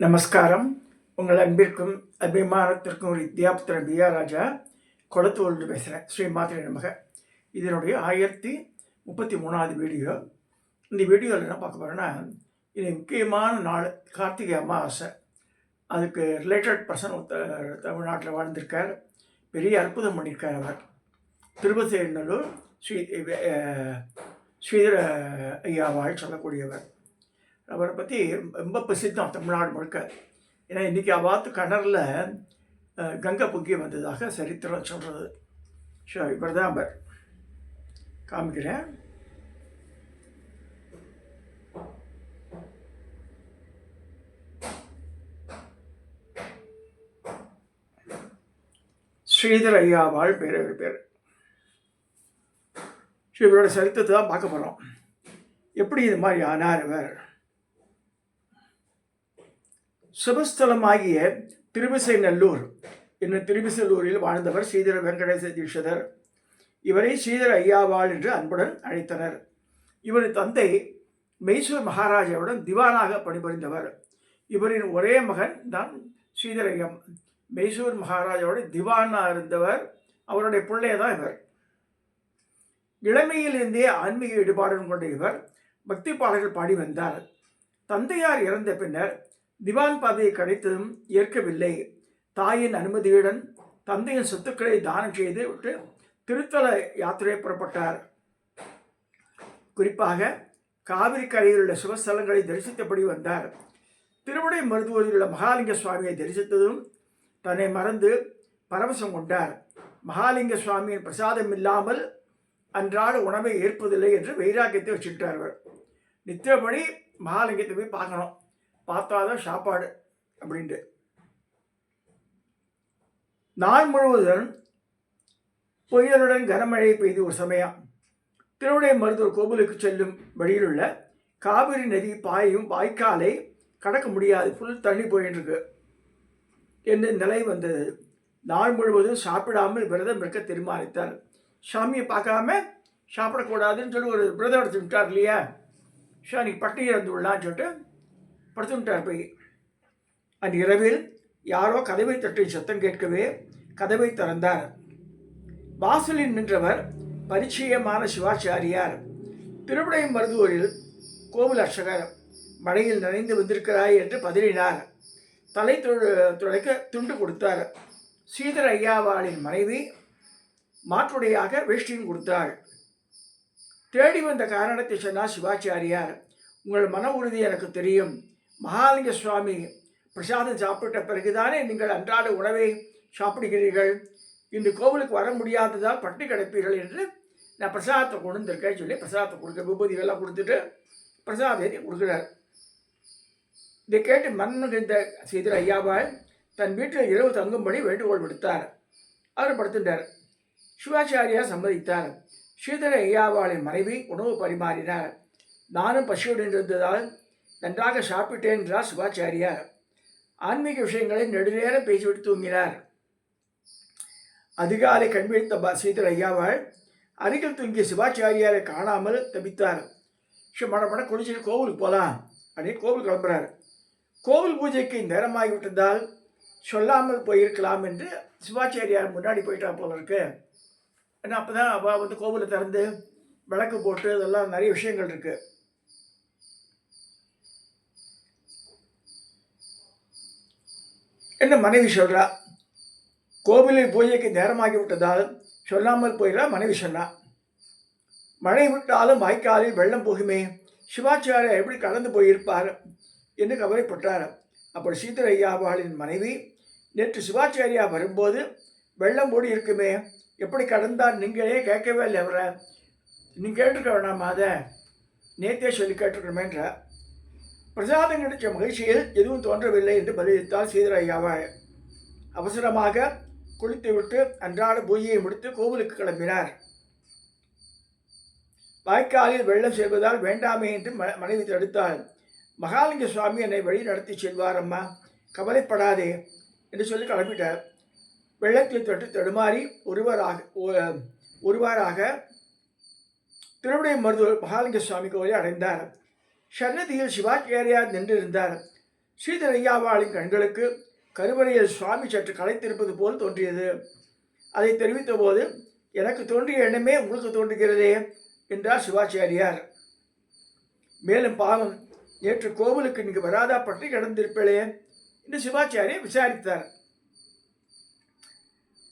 நமஸ்காரம். உங்கள் அன்பிற்கும் அபிமானத்திற்கும் ஒரு வித்யாபுத்திரன் பிஆர் ராஜா கொளத்தூர்ந்து பேசுகிறேன். ஸ்ரீ மாத்திரை நமக. இதனுடைய 1033வது வீடியோ. இந்த வீடியோவில் என்ன பார்க்க போகிறேன்னா, இது முக்கியமான நாள் கார்த்திகை அமாவாசை. அதுக்கு ரிலேட்டட் பர்சன் தமிழ்நாட்டில் வாழ்ந்திருக்கார். பெரிய அற்புதம் பண்ணியிருக்கார் அவர். திருப்பத்தேநல்லூர் ஸ்ரீதர ஐயாவாள் சொல்லக்கூடியவர். அவரை பற்றி ரொம்ப பிரசித்தம் தமிழ்நாடு முழுக்க. ஏன்னா இன்றைக்கி அவாத்து கிணறுல கங்கை பொங்கி வந்ததாக சரித்திரம் சொல்கிறது. ஸோ இவர் தான் அவர். காமிக்கிறேன். ஸ்ரீதர் ஐயாவாள் பேர். ஸோ இவரோட சரித்திரத்தை தான் பார்க்க போகிறோம். எப்படி இது மாதிரி ஆனார் இவர்? சுபஸ்தலமாகிய திருவிசைநல்லூர் என்னும் திருவிசலூரில் வாழ்ந்தவர் ஸ்ரீதர வெங்கடேச தீட்சிதர். இவரை ஸ்ரீதர ஐயாவாள் என்று அன்புடன் அழைத்தனர். இவரின் தந்தை மைசூர் மகாராஜாவுடன் திவானாக பணிபுரிந்தவர். இவரின் ஒரே மகன் தான் ஸ்ரீதர ஐயம். மைசூர் மகாராஜாவோட திவானாக இருந்தவர். அவருடைய பிள்ளைய தான் இவர். இளமையிலிருந்தே ஆன்மீக ஈடுபாடுடன் கொண்ட இவர் பக்தி பாடல்கள் பாடி வந்தார். தந்தையார் இறந்த பின்னர் திவான் பதவியை கிடைத்ததும் ஏற்கவில்லை. தாயின் அனுமதியுடன் தந்தையின் சொத்துக்களை தானம் செய்து விட்டு திருத்தல யாத்திரை புறப்பட்டார். குறிப்பாக காவிரி கரையில் உள்ள சிவஸ்தலங்களை தரிசித்தபடி வந்தார். திருவிடை மருதுவரில் உள்ள மகாலிங்க சுவாமியை தரிசித்ததும் தன்னை மறந்து பரவசம் கொண்டார். மகாலிங்க சுவாமியின் பிரசாதம் இல்லாமல் அன்றாட உணவை ஏற்பதில்லை என்று வைராக்கியத்தை வச்சுக்கிட்டார். அவர் நித்தியபடி மகாலிங்கத்தை போய் பார்க்கணும், பார்த்தாதான் சாப்பாடு அப்படின்ட்டு. நாள் முழுவதும் புயலுடன் கனமழை பெய்து ஒரு சமயம் திருவிடை மருதூர் கோவிலுக்கு செல்லும் வழியில் உள்ள காவிரி நதி பாயும் வாய்க்காலை கடக்க முடியாது, ஃபுல் தண்ணி போயின்னு இருக்கு என்று நிலை வந்தது. நாள் முழுவதும் சாப்பிடாமல் விரதம் இருக்க தீர்மானித்தார். சாமியை பார்க்காம சாப்பிடக்கூடாதுன்னு சொல்லி ஒரு விரதம் எடுத்து விட்டார் இல்லையா. ஸோ அன்றைக்கி பட்டினி இறந்து விடலான்னு சொல்லிட்டு படுத்துட்டார் போய். அந்த இரவில் யாரோ கதவை தட்டி சத்தம் கேட்கவே கதவை திறந்தார். வாசலில் நின்றவர் பரிச்சயமான சிவாச்சாரியார். திருவிடை மருதூரில் கோவில் அர்ச்சகர். மழையில் நனைந்து வந்திருக்கிறாய் என்று பதறினார். தலை துடைக்க துண்டு கொடுத்தார். ஸ்ரீதர ஐயாவாளின் மனைவி மாற்றுடையாக வேஷ்டியும் கொடுத்தாள். தேடி வந்த காரணத்தை சொன்னார் சிவாச்சாரியார். உங்கள் மன உறுதி எனக்கு தெரியும். மகாலிங்க சுவாமி பிரசாதம் சாப்பிட்ட பிறகுதானே நீங்கள் அன்றாட உணவை சாப்பிடுகிறீர்கள். இந்த கோவிலுக்கு வர முடியாததால் பட்டி கிடப்பீர்கள் என்று நான் பிரசாதத்தை கொண்டு வந்திருக்கேன் சொல்லி பிரசாதத்தை கொடுக்க விபூதிகள்லாம் கொடுத்துட்டு பிரசாதத்தை கொடுக்குறார். இதை கேட்டு மன்னிந்த ஸ்ரீதர ஐயாவாள் தன் வீட்டில் இரவு தங்கும்படி வேண்டுகோள் விடுத்தார். அவர் படுத்துட்டார். சிவாச்சாரியார் சம்மதித்தார். ஸ்ரீதர ஐயாவாளின் மனைவி உணவு பரிமாறினார். நானும் பசியுடன் இருந்ததால் நன்றாக சாப்பிட்டேன் என்றார் சிவாச்சாரியார். ஆன்மீக விஷயங்களை நெடுநேரம் பேசிவிட்டு தூங்கினார். அதிகாலை கண்விழித்த ஸ்ரீதர ஐயாவாள் அருகில் தூங்கிய சிவாச்சாரியாரை காணாமல் தவித்தார். மட குளிச்சுட்டு கோவிலுக்கு போகலாம் அப்படின்னு கோவில் கிளம்புறார். கோவில் பூஜைக்கு நேரமாகிவிட்டதால் சொல்லாமல் போயிருக்கலாம் என்று சிவாச்சாரியார் முன்னாடி போயிட்டா போல இருக்கு. ஏன்னா அப்போ தான் அவள் வந்து கோவிலை திறந்து விளக்கு போட்டு இதெல்லாம் நிறைய விஷயங்கள் இருக்குது. என்ன மனைவி சொல்கிறா, கோவிலில் பூஜைக்கு நேரமாகி விட்டதால் சொல்லாமல் போயிடா மனைவி சொன்னா. மழை விட்டாலும் வாய்க்காலில் வெள்ளம் போகுமே, சிவாச்சாரியார் எப்படி கடந்து போயிருப்பார் என்று கவலைப்பட்டார். அப்போ ஸ்ரீதர ஐயாவாளின் மனைவி, நேற்று சிவாச்சாரியா வரும்போது வெள்ளம் ஓடி இருக்குமே, எப்படி கடந்தால் நீங்களே கேட்கவே இல்லை அவரை, நீங்கள் கேட்டிருக்க வேணாமா, அதை நேற்றே சொல்லி கேட்டிருக்கணுமேன்ற. பிரசாதம் கிடைச்ச மகிழ்ச்சியில் எதுவும் தோன்றவில்லை என்று பதிலளித்தால் ஸ்ரீதர ஐயாவாள். அவசரமாக குளித்துவிட்டு அன்றாட பூஜையை முடித்து கோவிலுக்கு கிளம்பினார். வாய்க்காலில் வெள்ளம் செல்வதால் வேண்டாமே என்று மனைவி தடுத்தாள். மகாலிங்க சுவாமி என்னை வழி நடத்தி செல்வார் அம்மா, கவலைப்படாதே என்று சொல்லி கிளம்பிட்டார். வெள்ளத்தில் தொட்டு தடுமாறி ஒருவாராக திருவிடை மருதூர் மகாலிங்க சுவாமி கோவிலை அடைந்தார். சன்னதியில் சிவாச்சாரியார் நின்றிருந்தார். ஸ்ரீதர் ஐயாவாளின் கண்களுக்கு கருவறையில் சுவாமி சற்று களைத்திருப்பது போல் தோன்றியது. அதை தெரிவித்த போது, எனக்கு தோன்றிய எண்ணமே உங்களுக்கு தோன்றுகிறதே என்றார் சிவாச்சாரியார். மேலும் பாவம், நேற்று கோவிலுக்கு நீங்க வராதா பற்றி கிடந்திருப்பே என்று சிவாச்சாரியை விசாரித்தார்.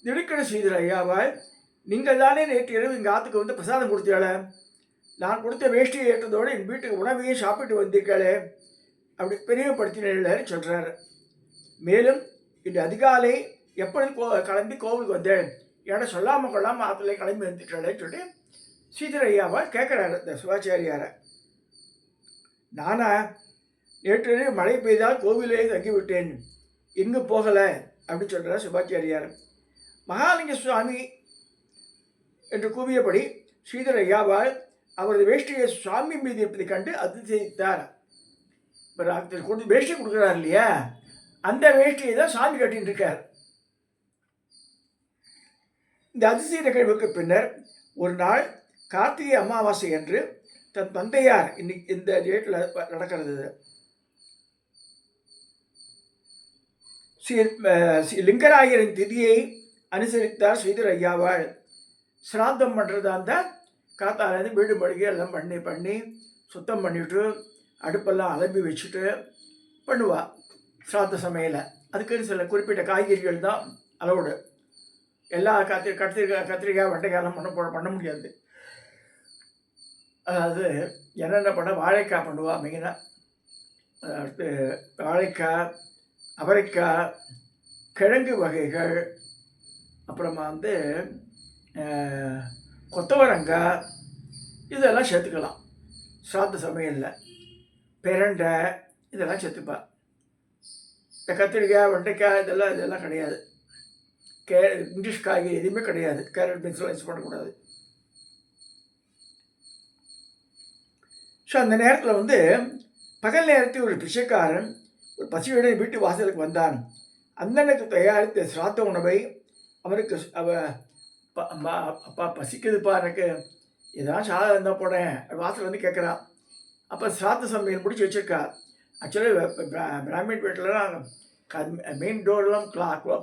திடுக்கண ஸ்ரீதர் ஐயாவால், நீங்கள் தானே நேற்று இரவு இங்கே ஆத்துக்கு வந்து பிரசாதம் கொடுத்தீங்களே, நான் கொடுத்த வேஷ்டியை ஏற்றதோடு என் வீட்டுக்கு உணவையே சாப்பிட்டு வந்தீர்களே அப்படி பெரியப்படுத்தினேன்னு சொல்கிறார். மேலும் இன்று அதிகாலை எப்படி கிளம்பி கோவிலுக்கு வந்தேன், ஏன்னா சொல்லாமல் கொள்ளாமல் ஆற்றுல கிளம்பி வந்துட்டாளேன்னு சொல்லி ஸ்ரீதர் ஐயாவால் கேட்குறாரு இந்த சிவாச்சாரியாரை. நானா நேற்று மழை பெய்தால் கோவிலே தங்கிவிட்டேன், எங்கு போகலை அப்படின்னு சொல்கிறார் சிவாச்சாரியார். மகாலிங்க சுவாமி என்று கூவியபடி ஸ்ரீதர் ஐயாவால் அவரது வேஷ்டியை சுவாமி மீது இருப்பதை கண்டு அதிசயித்தார். கொண்டு வேஷ்டி கொடுக்குறார் இல்லையா, அந்த வேஷ்டியை தான் சாமி கட்டின்னு இருக்கார். இந்த அதிசய நிகழ்வுக்கு பின்னர் ஒரு நாள் கார்த்திகை அமாவாசை என்று தன் தந்தையார் இன்னைக்கு இந்த டேட்டில் நடக்கிறது. லிங்கராயரின் திதியை அனுசரித்தார் ஸ்ரீதர் ஐயாவாள். சிராத்தம் பண்ணுறதா இருந்தால் காத்தாலேருந்து வீடு மழுகி எல்லாம் பண்ணி சுத்தம் பண்ணிவிட்டு அடுப்பெல்லாம் அலம்பி வச்சுட்டு பண்ணுவாள் சிராத்த சமையலை. அதுக்குன்னு சில குறிப்பிட்ட காய்கறிகள் தான் அளவுடு. எல்லா கத்திரிக்காய் வெண்டைக்காயெல்லாம் பண்ண முடியாது. அதாவது என்னென்ன பண்ண, வாழைக்காய் பண்ணுவாள் மெயினாக. அடுத்து வாழைக்காய், அவரைக்காய், கிழங்கு வகைகள், அப்புறமா கொத்தவரங்காய் இதெல்லாம் சேர்த்துக்கலாம் சாத்த சமையலில். பிரண்டை இதெல்லாம் சேர்த்துப்பா. இந்த கத்திரிக்காய் வெண்டைக்காய் இதெல்லாம் கிடையாது. இங்கிலீஷ் காய்கறி எதுவுமே கிடையாது. கேரட் பீன்ஸ்லாம் யூஸ் பண்ணக்கூடாது. ஸோ அந்த நேரத்தில் பகல் நேரத்தில் ஒரு பிச்சைக்காரன் ஒரு பசியுடன் வீட்டு வாசலுக்கு வந்தான். அந்தனுக்கு தயாரித்த சிராத்த உணவை அவனுக்கு அப்பா பசிக்குதுப்பா, எனக்கு ஏதாவது சாதம் இருந்தால் போனேன் வாசல் கேட்குறான். அப்போ சிராத்த சமையல் முடிச்சு வச்சுருக்கா. ஆக்சுவலி பிராமின் வீட்டிலலாம் மெயின் டோர்லாம்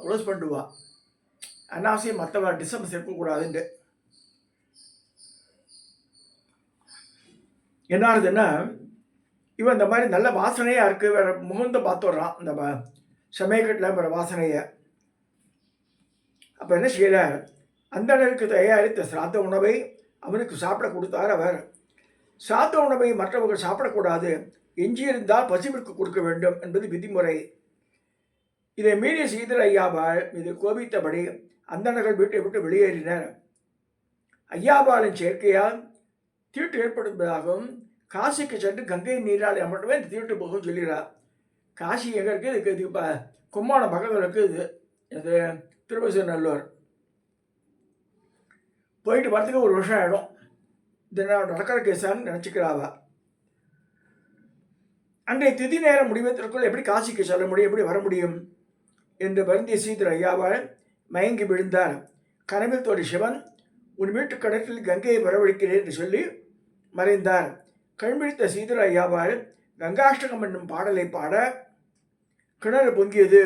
க்ளோஸ் பண்ணிடுவா, அனாவசியம் மற்ற டிஸ்டர்பன்ஸ் இருக்கக்கூடாதுன்ட்டு. என்ன ஆகுதுன்னா, இவன் இந்த மாதிரி நல்ல வாசனையாக இருக்குது, வேறு முகந்த பார்த்துடுறான் இந்த சமயக்கட்டில் வேறு வாசனையை. அப்போ என்ன செய்கிறார், அந்தணருக்கு தயாரித்த சிராத்த உணவை அவனுக்கு சாப்பிட கொடுத்தார் அவர். சிராத்த உணவை மற்றவர்கள் சாப்பிடக்கூடாது, எஞ்சியிருந்தால் பசிவிற்கு கொடுக்க வேண்டும் என்பது விதிமுறை. இதை மீறிய ஸ்ரீதர் ஐயாவாள் இது கோபித்தபடி அந்தணர்கள் வீட்டை விட்டு வெளியேறினர். ஐயாவாளின் சேர்க்கையால் தீட்டு ஏற்படுவதாகவும் காசிக்கு சென்று கங்கை நீரால் மட்டுமே இந்த தீட்டு போகும் சொல்கிறார். காசி எங்கே இருக்குது, இதுக்கு இப்போ கும்மாணம் பக்கத்தில் இருக்குது, இது திருவசநல்லூர். போயிட்டு வரத்துக்கு ஒரு வருஷம் ஆகிடும். இது நடக்கிற கேஸான்னு நினச்சிக்கிறாவா. அன்றைய திதி நேரம் முடிவதற்குள் எப்படி காசிக்கு செல்ல முடியும், எப்படி வர முடியும் என்று வருந்திய ஸ்ரீதர் ஐயாவாள் மயங்கி விழுந்தார். கனவில் தோழி சிவன், உன் வீட்டு கடற்றில் கங்கையை வரவழைக்கிறேன் என்று சொல்லி மறைந்தார். கண்பிடித்த ஸ்ரீதர் ஐயாவாள் கங்காஷ்டகம் என்னும் பாடலை பாட கிணறு பொங்கியது.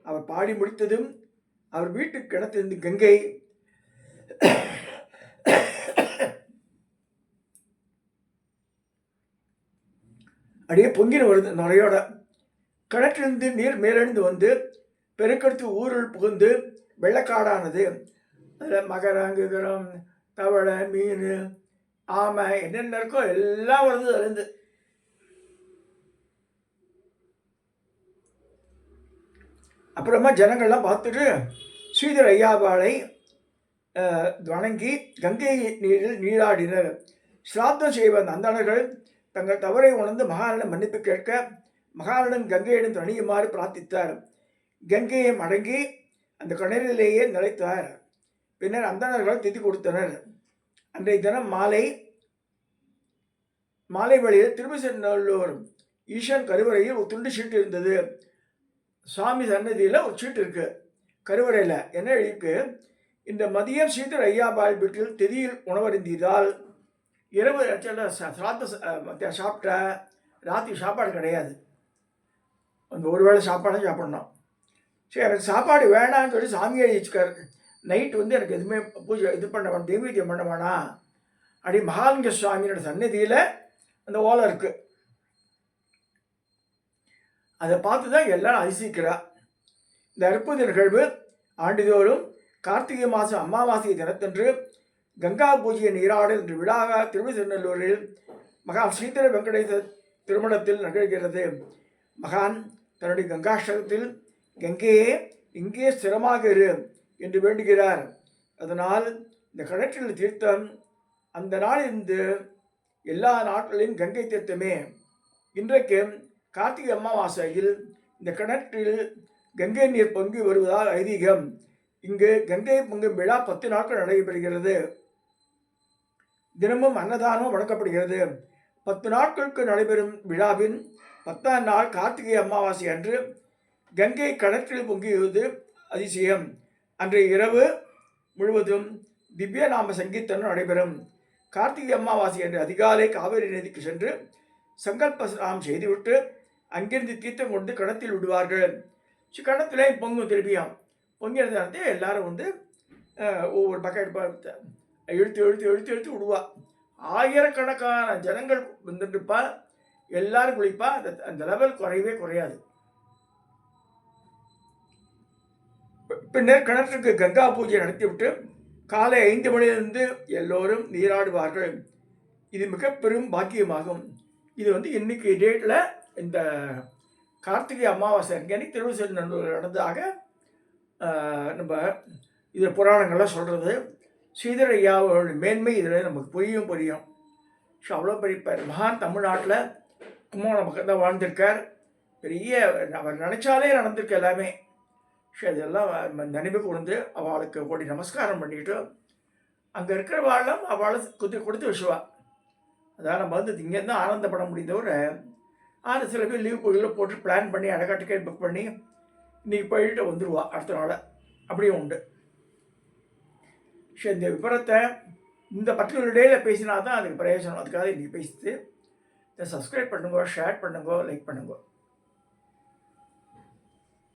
அவர் பாடி முடித்ததும் அவர் வீட்டு கிணத்திலிருந்து கங்கை அப்படியே பொங்கின வருது நுரையோட. கிணற்றிலிருந்து நீர் மேலெழுந்து வந்து பெருக்கெடுத்து ஊருள் புகுந்து வெள்ளக்காடானது. அதில் மகரம் கிகரம் தவளை மீன் ஆமை என்னென்ன இருக்கோ எல்லாம் வருது அதுலேருந்து. அப்புறமா ஜனங்கள்லாம் பார்த்துட்டு ஸ்ரீதர் ஐயாவாளை வணங்கி கங்கை நீரில் நீராடினர். சிராத்தம் செய்வ அந்தணர்கள் தங்கள் தவறை உணர்ந்து மகாரணன் மன்னிப்பு கேட்க மகாரணன் கங்கையிடம் தணியுமாறு பிரார்த்தித்தார். கங்கையை அடங்கி அந்த கிணறிலேயே நிலைத்தார். பின்னர் அந்தணர்கள் திதி கொடுத்தனர். அன்றைய தினம் மாலை வழியில் திருவிசநல்லூர் ஈசன் கருவறையில் ஒரு துண்டு சீட்டு இருந்தது. சுவாமி சன்னதியில் ஒரு சீட்டு இருக்கு கருவறையில். என்ன இருக்கு, இந்த மதியம் ஸ்ரீதர் ஐயாவாள் வீட்டில் திதியில் உணவருந்தியதால் இரவு சாப்பிட்ட ராத்திரி சாப்பாடு கிடையாது. அந்த ஒரு வேளை சாப்பாடும் சாப்பிட்ணும். சரி எனக்கு சாப்பாடு வேணான்னு சொல்லி சாமி எழுதிச்சுக்காரு. நைட்டு வந்து எனக்கு எதுவுமே பூஜை இது பண்ண வேணாம், தெய்வீத்தியம் பண்ண வேணாம் அப்படி மகாலிங்க சுவாமியோட சந்நிதியில் அந்த ஓலை இருக்குது. அதை பார்த்து தான் எல்லாரும் அதிசயிக்கிறா. இந்த அற்புத நிகழ்வு ஆண்டுதோறும் கார்த்திகை மாதம் அமாவாசை தினத்தன்று கங்கா பூஜையை நீராடல் என்று விழாக திருவிசநல்லூரில் மகான் ஸ்ரீதர வெங்கடேச திருமணத்தில் நிகழ்கிறது. மகான் தன்னுடைய கங்காஷ்டகத்தில் கங்கையே இங்கே ஸ்திரமாக இரு என்று வேண்டுகிறார். அதனால் இந்த கிணற்றில் தீர்த்தம் அந்த நாளிலிருந்து எல்லா நாட்களிலும் கங்கை தீர்த்தமே. இன்றைக்கு கார்த்திகை அமாவாசையில் இந்த கிணற்றில் கங்கை நீர் பொங்கி வருவதால் ஐதீகம். இங்கு கங்கை பொங்கும் விழா 10 நாட்கள் நடைபெறுகிறது. தினமும் அன்னதானம் வழங்கப்படுகிறது. 10 நாட்களுக்கு நடைபெறும் விழாவின் 10ஆம் நாள் கார்த்திகை அமாவாசை அன்று கங்கை கிணற்றில் பொங்கியது அதிசயம். அன்றைய இரவு முழுவதும் திவ்ய நாம சங்கீர்த்தனம் நடைபெறும். கார்த்திகை அமாவாசை அன்று அதிகாலை காவிரி நதிக்கு சென்று சங்கல்பம் செய்துவிட்டு அங்கிருந்து தீர்த்தம் கொண்டு கிணத்தில் விடுவார்கள். கிணத்துல பொங்கும் திருப்பியும் பொங்கினதை எல்லாரும் வந்து ஒவ்வொரு பக்கெட் இழுத்து இழுத்து இழுத்து இழுத்து விடுவா. ஆயிரக்கணக்கான ஜனங்கள் வந்துட்டுப்பா, எல்லாரும் குளிப்பா. அந்த லெவல் குறையவே குறையாது. பின்னர் கிணற்றுக்கு கங்கா பூஜை நடத்திவிட்டு காலை 5 மணியிலிருந்து எல்லோரும் நீராடுவார்கள். இது மிக பெரும் பாக்கியமாகும். இது வந்து இன்னைக்கு டேட்டில் இந்த கார்த்திகை அமாவாசை அன்னைக்கு திருவிசநல்லூர் நடந்ததாக நம்ம இதில் புராணங்கள்லாம் சொல்கிறது. ஸ்ரீதர ஐயாவோட மேன்மை இதில் நமக்கு புரியும். ஸோ அவ்வளோ பெரிய மகான் தமிழ்நாட்டில் கும்பகோணம் பக்கம் தான் வாழ்ந்திருக்கார். பெரிய அவர் நினச்சாலே நடந்திருக்கு எல்லாமே. ஸோ இதெல்லாம் நினைவுக்கு வந்து அவளுக்கு ஓடி நமஸ்காரம் பண்ணிவிட்டு அங்கே இருக்கிற வாழம் அவளை கொடுத்து விஷுவா. அதான் நம்ம வந்து இங்கேருந்து ஆனந்தப்பட முடிந்தவரை சில பேர் லீவ் கோயிலில் போட்டு பிளான் பண்ணி அழகாக டிக்கெட் புக் பண்ணி இன்றைக்கி போயிட்டு வந்துடுவா அடுத்த நாள். அப்படியும் உண்டு. ஸோ இந்த விபரத்தை இந்த பர்டிகுலர் டேயில் பேசினா தான் அதுக்கு பிரயோஜனம். அதுக்காக இன்றைக்கி பேசிட்டு இதை சப்ஸ்கிரைப் பண்ணுங்க, ஷேர் பண்ணுங்க, லைக் பண்ணுங்க.